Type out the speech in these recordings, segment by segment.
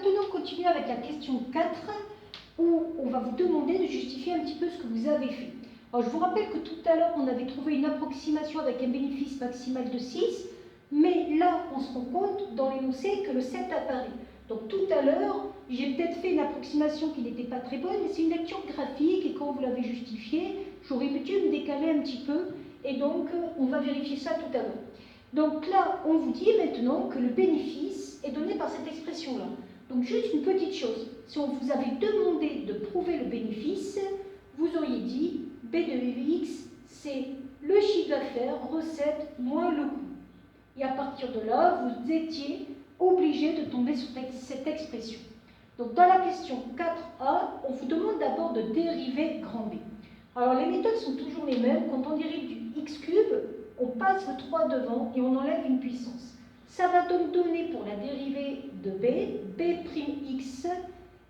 maintenant continuer avec la question 4, où on va vous demander de justifier un petit peu ce que vous avez fait. Alors, je vous rappelle que tout à l'heure, on avait trouvé une approximation avec un bénéfice maximal de 6, mais là, on se rend compte dans l'énoncé que le 7 apparaît. Donc tout à l'heure, j'ai peut-être fait une approximation qui n'était pas très bonne, mais c'est une lecture graphique, et quand vous l'avez justifiée, j'aurais dû me décaler un petit peu, et donc on va vérifier ça tout à l'heure. Donc là, on vous dit maintenant que le bénéfice est donné par cette expression-là. Donc juste une petite chose, si on vous avait demandé de prouver le bénéfice, vous auriez dit B de X, c'est le chiffre d'affaires, recette, moins le coût. Et à partir de là, vous étiez obligé de tomber sur cette expression. Donc dans la question 4a, on vous demande d'abord de dériver grand B. Alors les méthodes sont toujours les mêmes. Quand on dérive du x cube, on passe le 3 devant et on enlève une puissance. Ça va donc donner pour la dérivée de b, b'x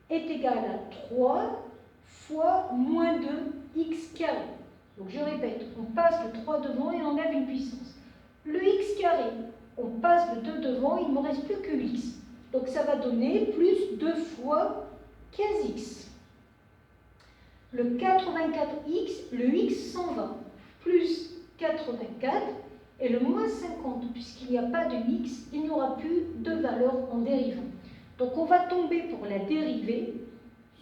est égal à 3 fois moins 2x carré. Donc je répète, on passe le 3 devant et on enlève une puissance. Le x carré, on passe le 2 devant, il ne me reste plus que x. Donc ça va donner plus 2 fois 15x. Le 84x, le x s'en va, plus 84, et le moins 50, puisqu'il n'y a pas de x, il n'y aura plus de valeur en dérivant. Donc on va tomber pour la dérivée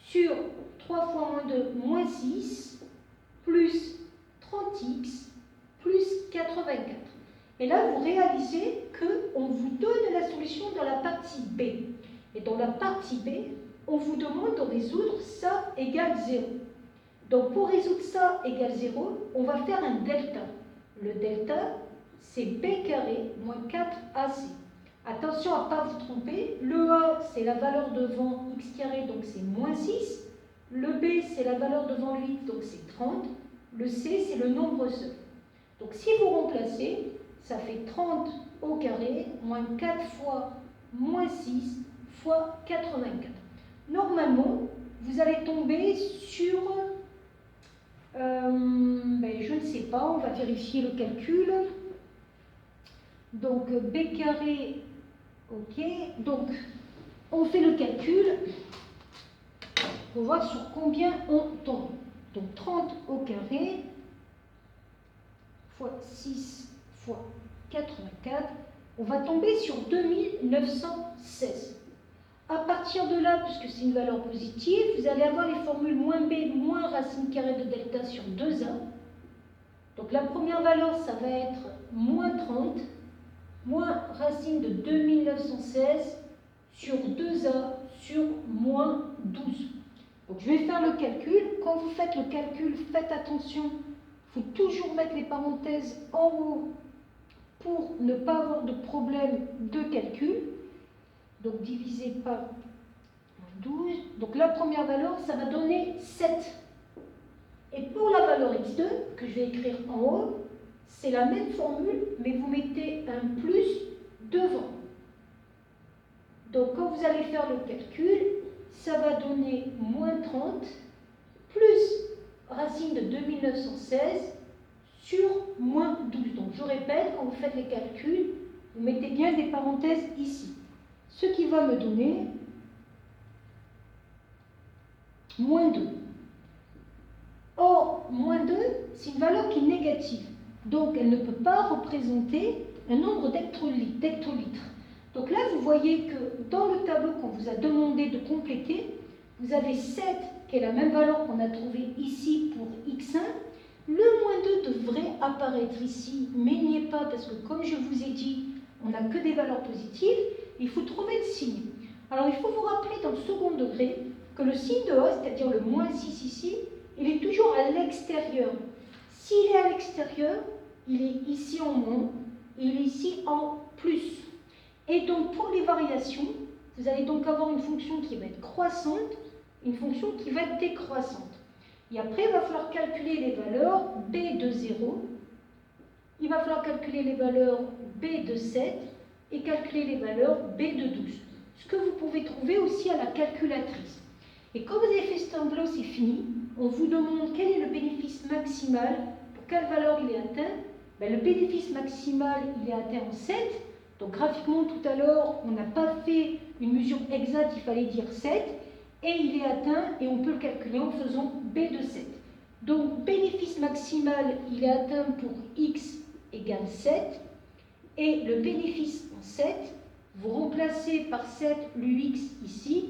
sur 3 fois moins 2, moins 6, plus 30x, plus 84. Et là, vous réalisez qu'on vous donne la solution dans la partie B. Et dans la partie B, on vous demande de résoudre ça égale 0. Donc, pour résoudre ça égale 0, on va faire un delta. Le delta, c'est B carré moins 4AC. Attention à ne pas vous tromper. Le A, c'est la valeur devant x carré, donc c'est moins 6. Le B, c'est la valeur devant 8, donc c'est 30. Le C, c'est le nombre seul. Donc, si vous remplacez, ça fait 30 au carré, moins 4 fois moins 6 fois 84. Normalement, vous allez tomber sur, je ne sais pas, on va vérifier le calcul. Donc, B carré, ok. Donc, on fait le calcul pour voir sur combien on tombe. Donc, 30 au carré fois 6 fois 84, on va tomber sur 2916. À partir de là, puisque c'est une valeur positive, vous allez avoir les formules moins b moins racine carrée de delta sur 2a. Donc la première valeur, ça va être moins 30, moins racine de 2916 sur 2a sur moins 12. Donc je vais faire le calcul. Quand vous faites le calcul, faites attention, il faut toujours mettre les parenthèses en haut pour ne pas avoir de problème de calcul. Donc divisé par 12. Donc la première valeur, ça va donner 7. Et pour la valeur x2, que je vais écrire en haut, c'est la même formule, mais vous mettez un plus devant. Donc quand vous allez faire le calcul, ça va donner moins 30 plus racine de 2916 sur moins 12. Donc je répète, quand vous faites les calculs, vous mettez bien des parenthèses ici. Ce qui va me donner moins 2. Or, moins 2, c'est une valeur qui est négative. Donc, elle ne peut pas représenter un nombre d'hectolitres. Donc là, vous voyez que dans le tableau qu'on vous a demandé de compléter, vous avez 7, qui est la même valeur qu'on a trouvée ici pour x1. Le moins 2 devrait apparaître ici, mais il n'y est pas, parce que comme je vous ai dit, on n'a que des valeurs positives. Il faut trouver le signe. Alors, il faut vous rappeler dans le second degré que le signe de A, c'est-à-dire le moins 6 ici, il est toujours à l'extérieur. S'il est à l'extérieur, il est ici en moins, et il est ici en plus. Et donc, pour les variations, vous allez donc avoir une fonction qui va être croissante, une fonction qui va être décroissante. Et après, il va falloir calculer les valeurs B de 0, il va falloir calculer les valeurs B de 7, et calculer les valeurs B de 12. Ce que vous pouvez trouver aussi à la calculatrice. Et quand vous avez fait ce tableau, c'est fini. On vous demande quel est le bénéfice maximal, pour quelle valeur il est atteint. Le bénéfice maximal, il est atteint en 7, Donc graphiquement, tout à l'heure, on n'a pas fait une mesure exacte, il fallait dire 7, et il est atteint, et on peut le calculer en faisant B de 7. Donc bénéfice maximal, il est atteint pour x égale 7, et le bénéfice en 7, vous remplacez par 7 l'UX ici,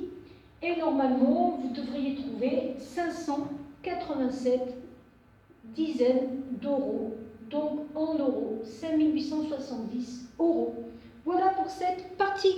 et normalement, vous devriez trouver 587 dizaines d'euros, donc en euros, 5870 euros. Voilà pour cette partie.